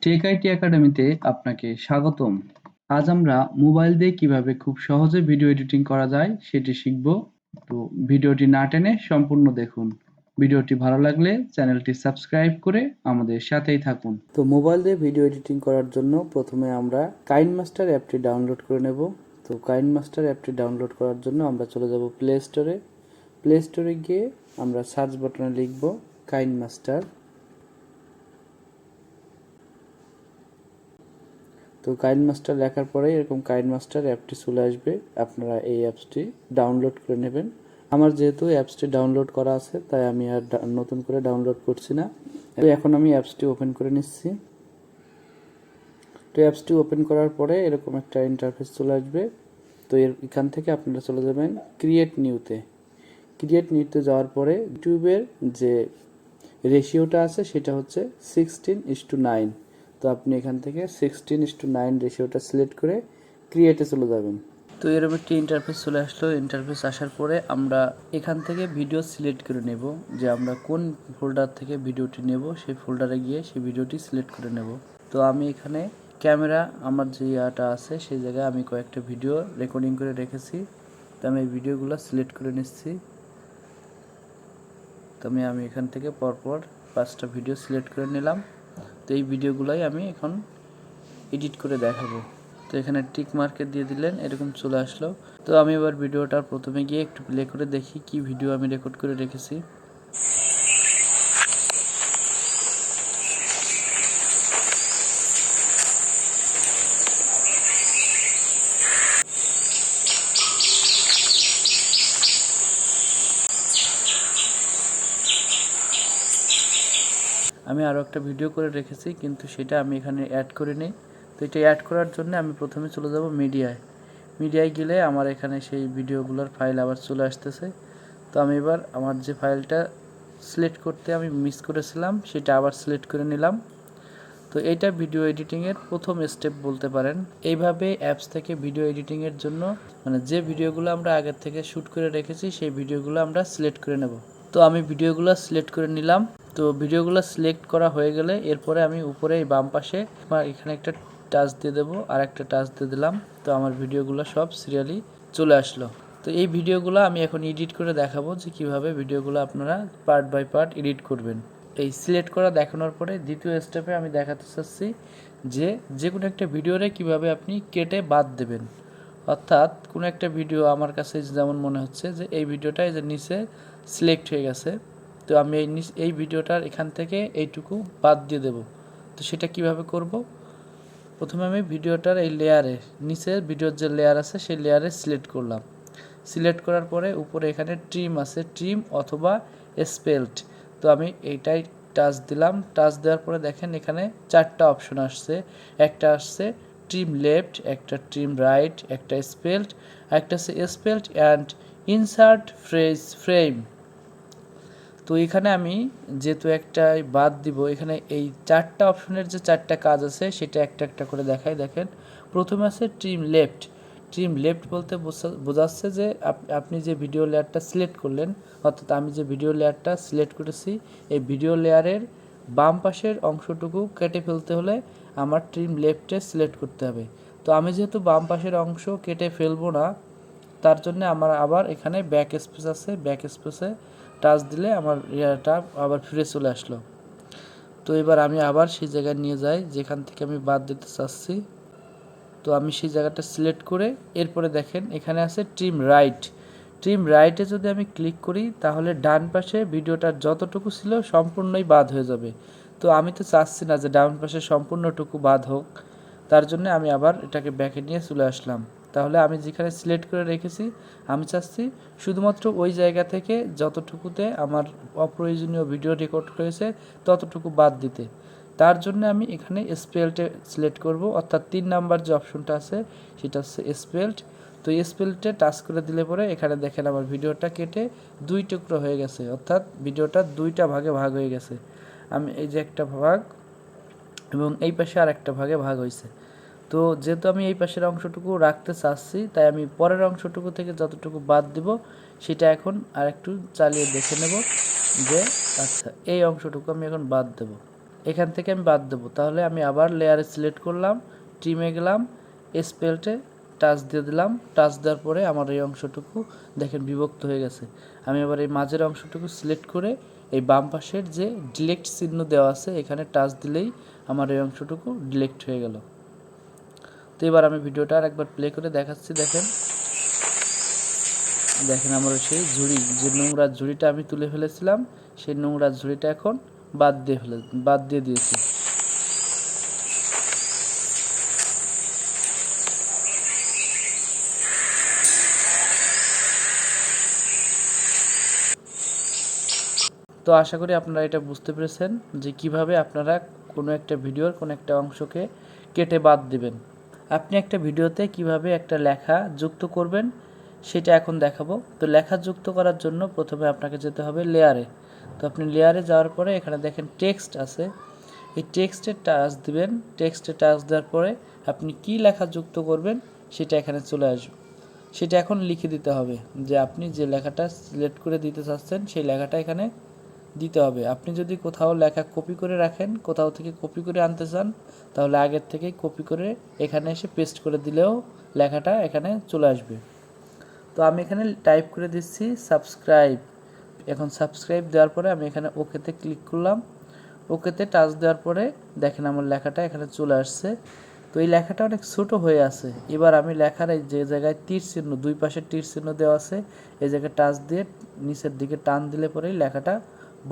Take IT একাডেমিতে আপনাকে স্বাগতম। আজ আমরা মোবাইল দিয়ে কিভাবে খুব সহজে ভিডিও এডিটিং করা যায় সেটি শিখব। তো ভিডিওটি না টেনে সম্পূর্ণ দেখুন। ভিডিওটি ভালো লাগলে চ্যানেলটি সাবস্ক্রাইব করে আমাদের সাথেই থাকুন। তো মোবাইল দিয়ে ভিডিও এডিটিং করার জন্য প্রথমে আমরা কাইনমাস্টার অ্যাপটি ডাউনলোড করে নেব। তো কাইনমাস্টার অ্যাপটি ডাউনলোড করার জন্য আমরা চলে যাব প্লে স্টোরে। প্লে স্টোরে গিয়ে আমরা সার্চ বাটনে লিখব কাইনমাস্টার। তো কাইনমাস্টার লেখার পরে এরকম কাইনমাস্টার অ্যাপটি চলে আসবে। আপনারা এই অ্যাপসটি ডাউনলোড করে নেবেন। আমার যেহেতু অ্যাপসটি ডাউনলোড করা আছে তাই আমি আর নতুন করে ডাউনলোড করছি না। তো এখন আমি অ্যাপসটি ওপেন করে নিচ্ছি। তো অ্যাপসটি ওপেন করার পরে এরকম একটা ইন্টারফেস চলে আসবে। তো এখান থেকে আপনারা চলে যাবেন ক্রিয়েট নিউতে। ক্রিয়েট নিউতে যাওয়ার পরে ইউটিউবের যে রেশিওটা আছে সেটা হচ্ছে 16:9। তো আপনি এখান থেকে 16:9 রেশিওটা সিলেক্ট করে ক্রিয়েটে চলে যাবেন। তো এরকম একটি ইন্টারফেস চলে আসলো। ইন্টারফেস আসার পরে আমরা এখান থেকে ভিডিও সিলেক্ট করে নেব, যে আমরা কোন ফোল্ডার থেকে ভিডিওটি নেব সেই ফোল্ডারে গিয়ে সেই ভিডিওটি সিলেক্ট করে নেব। তো আমি এখানে ক্যামেরা আমার যে ইয়াটা আছে সেই জায়গায় আমি কয়েকটা ভিডিও রেকর্ডিং করে রেখেছি। তো আমি এই ভিডিওগুলো সিলেক্ট করে নিচ্ছি। তো আমি এখান থেকে পরপর 5টা ভিডিও সিলেক্ট করে নিলাম। তো এই ভিডিওগুলাই আমি এখন এডিট করে দেখাবো। তো এখানে টিক মার্কে দিয়ে দিলেন, এরকম চলে আসলো। তো আমি এবার ভিডিওটার প্রথমে গিয়ে একটু প্লে করে দেখি কি ভিডিও আমি রেকর্ড করে রেখেছি। আমি আরও একটা ভিডিও করে রেখেছি কিন্তু সেটা আমি এখানে অ্যাড করে নিই। তো এটা অ্যাড করার জন্য আমি প্রথমে চলে যাব মিডিয়ায় গেলে আমার এখানে সেই ভিডিওগুলোর ফাইল আবার চলে আসতেছে। তো আমি এবার আমার যে ফাইলটা সিলেক্ট করতে আমি মিস করেছিলাম সেটা আবার সিলেক্ট করে নিলাম। তো এইটা ভিডিও এডিটিংয়ের প্রথম স্টেপ বলতে পারেন। এইভাবে অ্যাপস থেকে ভিডিও এডিটিংয়ের জন্য যে ভিডিওগুলো আমরা আগের থেকে শ্যুট করে রেখেছি সেই ভিডিওগুলো আমরা সিলেক্ট করে নেব। তো আমি ভিডিওগুলো সিলেক্ট করে নিলাম। তো ভিডিওগুলো সিলেক্ট করা হয়ে গেলে এরপরে আমি উপরে এই বাম পাশে এখানে একটা টাচ দিয়ে দেবো, আর একটা টাচ দিয়ে দিলাম। তো আমার ভিডিওগুলো সব সিরিয়ালি চলে আসলো। তো এই ভিডিওগুলো আমি এখন এডিট করে দেখাবো যে কিভাবে ভিডিওগুলো আপনারা পার্ট বাই পার্ট এডিট করবেন। এই সিলেক্ট করা দেখানোর পরে দ্বিতীয় স্টেপে আমি দেখাতে চাচ্ছি যে কোনো একটা ভিডিওরে কিভাবে আপনি কেটে বাদ দেবেন। অর্থাৎ কোনো একটা ভিডিও আমার কাছে যেমন মনে হচ্ছে যে এই ভিডিওটা এই যে নিচে সিলেক্ট হয়ে গেছে, তো আমি এই ভিডিওটার এখান থেকে এইটুকু বাদ দিয়ে দেব। তো সেটা কিভাবে করব? প্রথমে আমি ভিডিওটার এই লেয়ারে নিচে ভিডিওর যে লেয়ার আছে সেই লেয়ারে সিলেক্ট করলাম। সিলেক্ট করার পরে উপরে এখানে ট্রিম আছে, ট্রিম অথবা স্পেল্ট। তো আমি এইটাই টাচ দিলাম। টাচ দেওয়ার পরে দেখেন এখানে 4টা অপশন আসছে। একটা আসছে ট্রিম লেফট, একটা ট্রিম রাইট, একটা স্পেল্ট, একটা আছে স্পেল্ট অ্যান্ড ইনসার্ট ফ্রেম। তো এখানে আমি যেহেতু একটা বাদ দিব, এখানে এই 4টা অপশনের যে 4টা কাজ আছে সেটা একটা একটা করে দেখাই। দেখেন প্রথমে আছে ট্রিম লেফট। ট্রিম লেফট বলতে বোঝাচ্ছে যে আপনি যে ভিডিও লেয়ারটা সিলেক্ট করলেন, অর্থাৎ আমি যে ভিডিও লেয়ারটা সিলেক্ট করেছি এই ভিডিও লেয়ারের বাম পাশের অংশটুকু কেটে ফেলতে হলে আমার ট্রিম লেফটে সিলেক্ট করতে হবে। তো আমি যেহেতু বাম পাশের অংশ কেটে ফেলবো না, তার জন্য আমার আবার এখানে ব্যাক স্পেস আছে, ব্যাক স্পেসে টাচ দিলে আমার ইয়াটা আবার ফিরে চলে আসলো। তো এবার আমি আবার সেই জায়গায় নিয়ে যাই যেখান থেকে আমি বাদ দিতে চাচ্ছি। তো আমি সেই জায়গাটা সিলেক্ট করে এরপরে দেখেন এখানে আছে ট্রিম রাইট। ট্রিম রাইটে যদি আমি ক্লিক করি তাহলে ডান পাশে ভিডিওটার যতটুকু ছিল সম্পূর্ণই বাদ হয়ে যাবে। তো আমি তো চাচ্ছি না যে ডান পাশে সম্পূর্ণটুকু বাদ হোক, তার জন্য আমি আবার এটাকে ব্যাকে নিয়ে চলে আসলাম। তাহলে আমি যেখানে সিলেক্ট করে রেখেছি আমি চাচ্ছি শুধুমাত্র ওই জায়গা থেকে যতটুকুতে আমার অপ্রয়োজনীয় ভিডিও রেকর্ড হয়েছে ততটুকু বাদ দিতে। তার জন্য আমি এখানে স্পেলটে সিলেক্ট করব, অর্থাৎ 3 নাম্বার যে অপশনটা আছে সেটা হচ্ছে স্পেল্ট। তো স্পেলটে টাচ করে দিলে পরে এখানে দেখেন আমার ভিডিওটা কেটে 2 টুকরো হয়ে গেছে, অর্থাৎ ভিডিওটা 2টা ভাগে ভাগ হয়ে গেছে। আমি এই যে একটা ভাগ এবং এই পাশে আর একটা ভাগে ভাগ হয়েছে। তো যেহেতু আমি এই পাশের অংশটুকু রাখতে চাচ্ছি তাই আমি পরের অংশটুকু থেকে যতটুকু বাদ দিব সেটা এখন আর একটু চালিয়ে দেখে নেব যে আচ্ছা এই অংশটুকু আমি এখন বাদ দেব। এখান থেকে আমি বাদ দেবো। তাহলে আমি আবার লেয়ারে সিলেক্ট করলাম, ট্রিমে গেলাম, স্পেলটে টাচ দিয়ে দিলাম। টাচ দেওয়ার পরে আমার এই অংশটুকু দেখেন বিভক্ত হয়ে গেছে। আমি আবার এই মাঝের অংশটুকু সিলেক্ট করে এই বাম পাশের যে ডিলেক্ট চিহ্ন দেওয়া আছে এখানে টাচ দিলেই আমার এই অংশটুকু ডিলেক্ট হয়ে গেল। তো এবার আমি ভিডিওটা আর একবার প্লে করে দেখাচ্ছি। দেখেন দেখেন আমার সেই ঝুড়ি, যে নোংরা ঝুড়িটা আমি তুলে ফেলেছিলাম, সেই নোংরা ঝুড়িটা এখন বাদ দিয়ে দিয়েছি। তো আশা করি আপনারা এটা বুঝতে পেরেছেন যে কিভাবে আপনারা কোনো একটা ভিডিওর কোনো একটা অংশকে কেটে বাদ দিবেন। আপনি একটা ভিডিওতে কিভাবে একটা লেখা যুক্ত করবেন সেটা এখন দেখাবো। তো লেখা যুক্ত করার জন্য প্রথমে আপনাকে যেতে হবে লেয়ারে। তো আপনি লেয়ারে যাওয়ার পরে এখানে দেখেন টেক্সট আছে, এই টেক্সটে টাচ দিবেন। টেক্সটে টাচ দেওয়ার পরে আপনি কি লেখা যুক্ত করবেন সেটা এখানে চলে আসবে। সেটা এখন লিখে দিতে হবে যে আপনি যে লেখাটা সিলেক্ট করে দিতে চাচ্ছেন সেই লেখাটা এখানে দিতে হবে। আপনি যদি কোথাও লেখা কপি করে রাখেন, কোথাও থেকে কপি করে আনতে চান, তাহলে আগের থেকেই কপি করে এখানে এসে পেস্ট করে দিলেও লেখাটা এখানে চলে আসবে। তো আমি এখানে টাইপ করে দিচ্ছি সাবস্ক্রাইব। এখন সাবস্ক্রাইব দেওয়ার পরে আমি এখানে ওকেতে ক্লিক করলাম। ওকেতে টাচ দেওয়ার পরে দেখেন আমার লেখাটা এখানে চলে আসছে। তো এই লেখাটা অনেক ছোটো হয়ে আছে। এবার আমি লেখার এই যে জায়গায় তীর চিহ্ন, দুই পাশে তীর চিহ্ন দেওয়া আছে, এই জায়গায় টাচ দিয়ে নিচের দিকে টান দিলে পরেই লেখাটা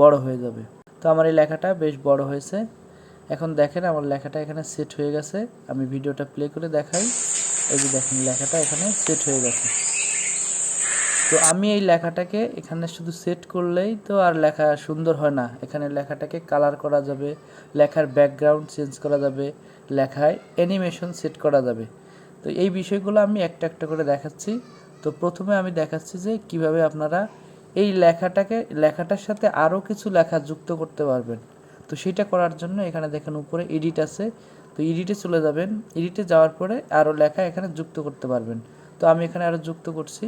বড় হয়ে যাবে। তো আমার এই লেখাটা বেশ বড় হয়েছে। এখন দেখেন আমার লেখাটা এখানে সেট হয়ে গেছে। আমি ভিডিওটা প্লে করে দেখাই। এই যে দেখেন লেখাটা এখানে সেট হয়ে গেছে। তো আমি এই লেখাটাকে এখানে শুধু সেট করলেই তো আর লেখা সুন্দর হয় না। এখানে লেখাটাকে কালার করা যাবে, লেখার ব্যাকগ্রাউন্ড চেঞ্জ করা যাবে, লেখায় অ্যানিমেশন সেট করা যাবে। তো এই বিষয়গুলো আমি একটা একটা করে দেখাচ্ছি। তো প্রথমে আমি দেখাচ্ছি যে কিভাবে আপনারা এই লেখাটার সাথে আরও কিছু লেখা যুক্ত করতে পারবেন। তো সেটা করার জন্য এখানে দেখেন উপরে এডিট আছে। তো এডিটে চলে যাবেন। এডিটে যাওয়ার পরে আরও লেখা এখানে যুক্ত করতে পারবেন। তো আমি এখানে আরও যুক্ত করছি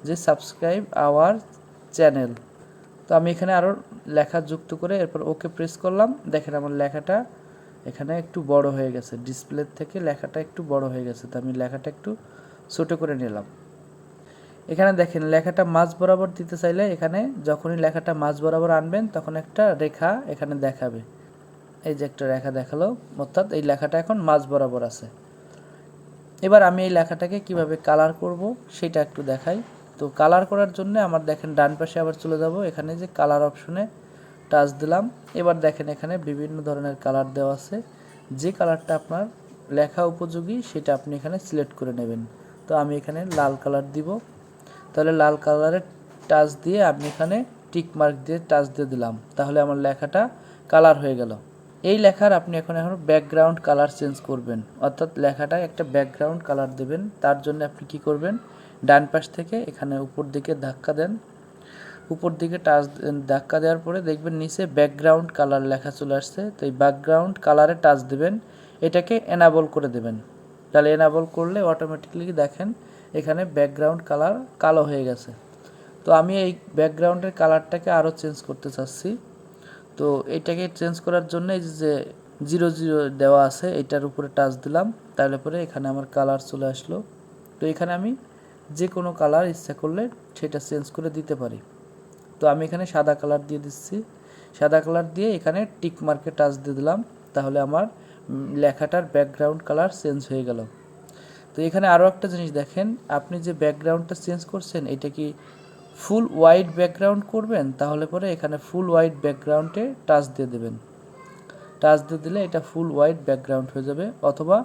যে সাবস্ক্রাইব আওয়ার চ্যানেল। তো আমি এখানে আরও লেখা যুক্ত করে এরপর ওকে প্রেস করলাম। দেখেন আমার লেখাটা এখানে একটু বড় হয়ে গেছে, ডিসপ্লে থেকে লেখাটা একটু বড় হয়ে গেছে। তো আমি লেখাটা একটু ছোটো করে নিলাম। এখানে দেখেন লেখাটা মাঝ বরাবর দিতে চাইলে এখানে যখনই লেখাটা মাঝ বরাবর আনবেন তখন একটা রেখা এখানে দেখাবে। এই যে একটা রেখা দেখালো, অর্থাৎ এই লেখাটা এখন মাঝ বরাবর আছে। এবার আমি এই লেখাটাকে কিভাবে কালার করব সেটা একটু দেখাই। তো কালার করার জন্য আমার দেখেন ডান পাশে আবার চলে যাব, এখানে যে কালার অপশনে টাচ দিলাম। এবার দেখেন এখানে বিভিন্ন ধরনের কালার দেওয়া আছে। যে কালারটা আপনার লেখা উপযোগী সেটা আপনি এখানে সিলেক্ট করে নেবেন। তো আমি এখানে লাল কালার দিব। তাহলে লাল কালারের টাচ দিয়ে আমি এখানে টিক মার্ক দিয়ে টাচ দিয়ে দিলাম। তাহলে আমার লেখাটা কালার হয়ে গেল। এই লেখার আপনি এখন ব্যাকগ্রাউন্ড কালার চেঞ্জ করবেন, অর্থাৎ লেখাটায় একটা ব্যাকগ্রাউন্ড কালার দেবেন। তার জন্য আপনি কি করবেন, ডান পাশ থেকে এখানে উপর দিকে ধাক্কা দেন। উপর দিকে ধাক্কা দেওয়ার পরে দেখবেন নিচে ব্যাকগ্রাউন্ড কালার লেখা চলে আসছে। তো এই ব্যাকগ্রাউন্ড কালারে টাচ দেবেন, এটাকে এনাবল করে দেবেন। তাহলে এনাবল করলে অটোমেটিকলি দেখেন এখানে ব্যাকগ্রাউন্ড কালার কালো হয়ে গেছে। তো আমি এই ব্যাকগ্রাউন্ডের কালারটাকে আরও চেঞ্জ করতে চাচ্ছি। তো এইটাকে চেঞ্জ করার জন্য এই যে 00 দেওয়া আছে এটার উপরে টাচ দিলাম। তাহলে পরে এখানে আমার কালার চলে আসলো। তো এখানে আমি যে কোনো কালার ইচ্ছা করলে সেটা চেঞ্জ করে দিতে পারি। তো আমি এখানে সাদা কালার দিয়ে দিচ্ছি। সাদা কালার দিয়ে এখানে টিক মার্কে টাচ দিয়ে দিলাম। তাহলে আমার লেখাটার ব্যাকগ্রাউন্ড কালার চেঞ্জ হয়ে গেল। তো এখানে আরও একটা জিনিস দেখেন, আপনি যে ব্যাকগ্রাউন্ডটা চেঞ্জ করছেন এটা কি ফুল হোয়াইট ব্যাকগ্রাউন্ড করবেন, তাহলে পরে এখানে ফুল হোয়াইট ব্যাকগ্রাউন্ডে টাচ দিয়ে দেবেন। টাচ দিয়ে দিলে এটা ফুল হোয়াইট ব্যাকগ্রাউন্ড হয়ে যাবে, অথবা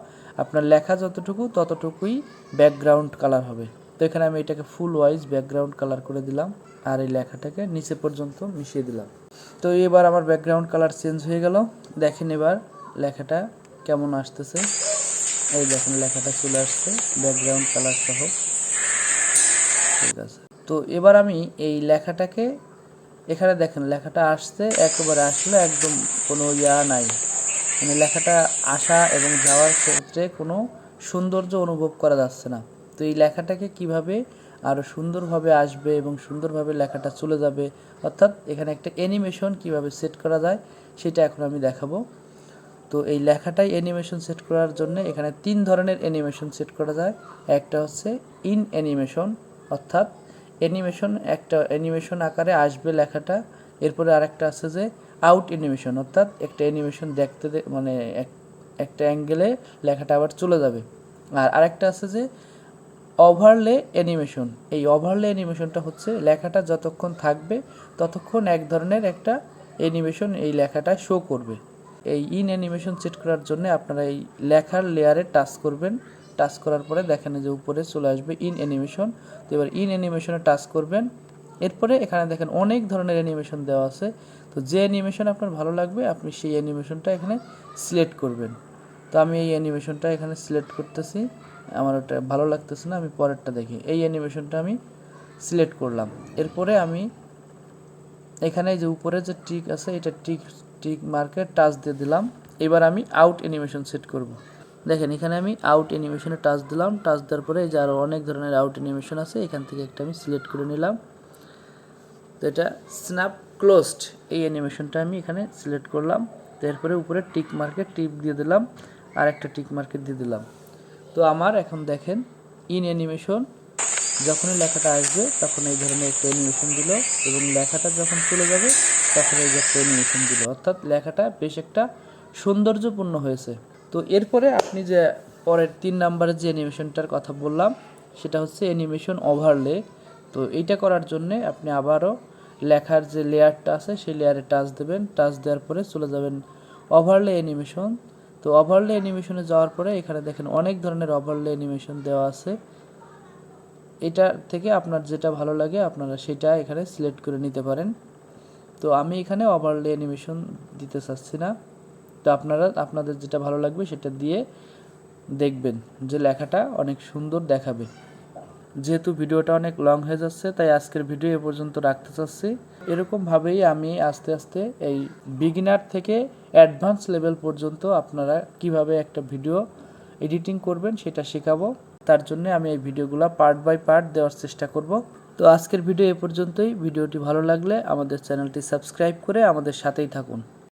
আপনার লেখা যতটুকু ততটুকুই ব্যাকগ্রাউন্ড কালার হবে। তো এখানে আমি এটাকে ফুল হোয়াইট ব্যাকগ্রাউন্ড কালার করে দিলাম আর এই লেখাটাকে নিচে পর্যন্ত মিশিয়ে দিলাম। তো এবার আমার ব্যাকগ্রাউন্ড কালার চেঞ্জ হয়ে গেল। দেখেন এবার লেখাটা কেমন আসতেছে। এই দেখেন লেখাটা চলে আসছে ব্যাকগ্রাউন্ড কালার সহ। ঠিক আছে। তো এবার আমি এই লেখাটাকে এখানে দেখেন লেখাটা আসছে, একেবারে আসলে একদম কোনো নাই, মানে লেখাটা আসা এবং যাওয়ার ক্ষেত্রে কোনো সৌন্দর্য অনুভব করা যাচ্ছে না। তো এই লেখাটাকে কিভাবে আরও সুন্দরভাবে আসবে এবং সুন্দরভাবে লেখাটা চলে যাবে, অর্থাৎ এখানে একটা অ্যানিমেশন কিভাবে সেট করা যায় সেটা এখন আমি দেখাবো। তো এই লেখাটাই অ্যানিমেশন সেট করার জন্য এখানে 3 ধরনের অ্যানিমেশন সেট করা যায়। একটা হচ্ছে ইন অ্যানিমেশন, অর্থাৎ একটা অ্যানিমেশন আকারে আসবে লেখাটা। এরপরে আরেকটা আছে যে আউট অ্যানিমেশন, অর্থাৎ একটা অ্যানিমেশন দেখতে মানে একটা অ্যাঙ্গেলে লেখাটা আবার চলে যাবে। আর আরেকটা আছে যে ওভারলে অ্যানিমেশন। এই ওভারলে অ্যানিমেশনটা হচ্ছে লেখাটা যতক্ষণ থাকবে ততক্ষণ এক ধরনের একটা অ্যানিমেশন এই লেখাটা শো করবে। এই ইন অ্যানিমেশন সেট করার জন্য আপনারা এই লেখার লেয়ারে টাচ করবেন। টাচ করার পরে দেখেন যে উপরে চলে আসবে ইন অ্যানিমেশন। তো এবার ইন অ্যানিমেশনে টাচ করবেন। এরপরে এখানে দেখেন অনেক ধরনের অ্যানিমেশন দেওয়া আছে। তো যে অ্যানিমেশন আপনার ভালো লাগবে আপনি সেই অ্যানিমেশনটা এখানে সিলেক্ট করবেন। তো আমি এই অ্যানিমেশনটা এখানে সিলেক্ট করতেছি, আমার ওটা ভালো লাগতেছে না, আমি পরেরটা দেখি। এই অ্যানিমেশনটা আমি সিলেক্ট করলাম। এরপরে আমি এখানে যে উপরে যে টিক আছে এটা টিক মার্কে টাচ দিয়ে দিলাম। এবার আমি আউট অ্যানিমেশন সেট করব। দেখেন এখানে আমি আউট অ্যানিমেশনে টাচ দিলাম। টাচ দেওয়ার পরে যে আরও অনেক ধরনের আউট অ্যানিমেশন আছে, এখান থেকে একটা আমি সিলেক্ট করে নিলাম। তো এটা স্ন্যাপ ক্লোজড, এই অ্যানিমেশনটা আমি এখানে সিলেক্ট করলাম। তো এরপরে উপরে টিক মার্কে টিপ দিয়ে দিলাম, আর একটা টিক মার্কে দিয়ে দিলাম। তো আমার এখন দেখেন ইন অ্যানিমেশন, যখনই লেখাটা আসবে তখন এই ধরনের একটা অ্যানিমেশন দিল, এবং লেখাটা যখন চলে যাবে তখন এই যে একটা অ্যানিমেশন দিল, অর্থাৎ লেখাটা বেশ একটা সৌন্দর্যপূর্ণ হয়েছে। তো এরপরে আপনি যে পরের 3 নম্বরের যে অ্যানিমেশনটার কথা বললাম সেটা হচ্ছে অ্যানিমেশন ওভারলে। তো এইটা করার জন্যে আপনি আবারও লেখার যে লেয়ারটা আছে সেই লেয়ারে টাচ দেবেন। টাচ দেওয়ার পরে চলে যাবেন ওভারলে অ্যানিমেশন। তো ওভারলে অ্যানিমেশনে যাওয়ার পরে এখানে দেখেন অনেক ধরনের ওভারলে অ্যানিমেশন দেওয়া আছে। এটা থেকে আপনার যেটা ভালো লাগে আপনারা সেটা এখানে সিলেক্ট করে নিতে পারেন। তো আমি এখানে ওভারলে অ্যানিমেশন দিতে চাচ্ছি না। তো আপনাদের যেটা ভালো লাগবে সেটা দিয়ে দেখবেন যে লেখাটা অনেক সুন্দর দেখাবে। যেহেতু ভিডিওটা অনেক লং হয়ে যাচ্ছে তাই আজকের ভিডিও এ পর্যন্ত রাখতে চাচ্ছি। এরকমভাবেই আমি আস্তে আস্তে এই বিগিনার থেকে অ্যাডভান্স লেভেল পর্যন্ত আপনারা কিভাবে একটা ভিডিও এডিটিং করবেন সেটা শেখাবো। তার জন্য আমি এই ভিডিওগুলো পার্ট বাই পার্ট দেওয়ার চেষ্টা করব। তো আজকের ভিডিও এ পর্যন্তই। ভিডিওটি ভালো লাগলে আমাদের চ্যানেলটি সাবস্ক্রাইব করে আমাদের সাথেই থাকুন।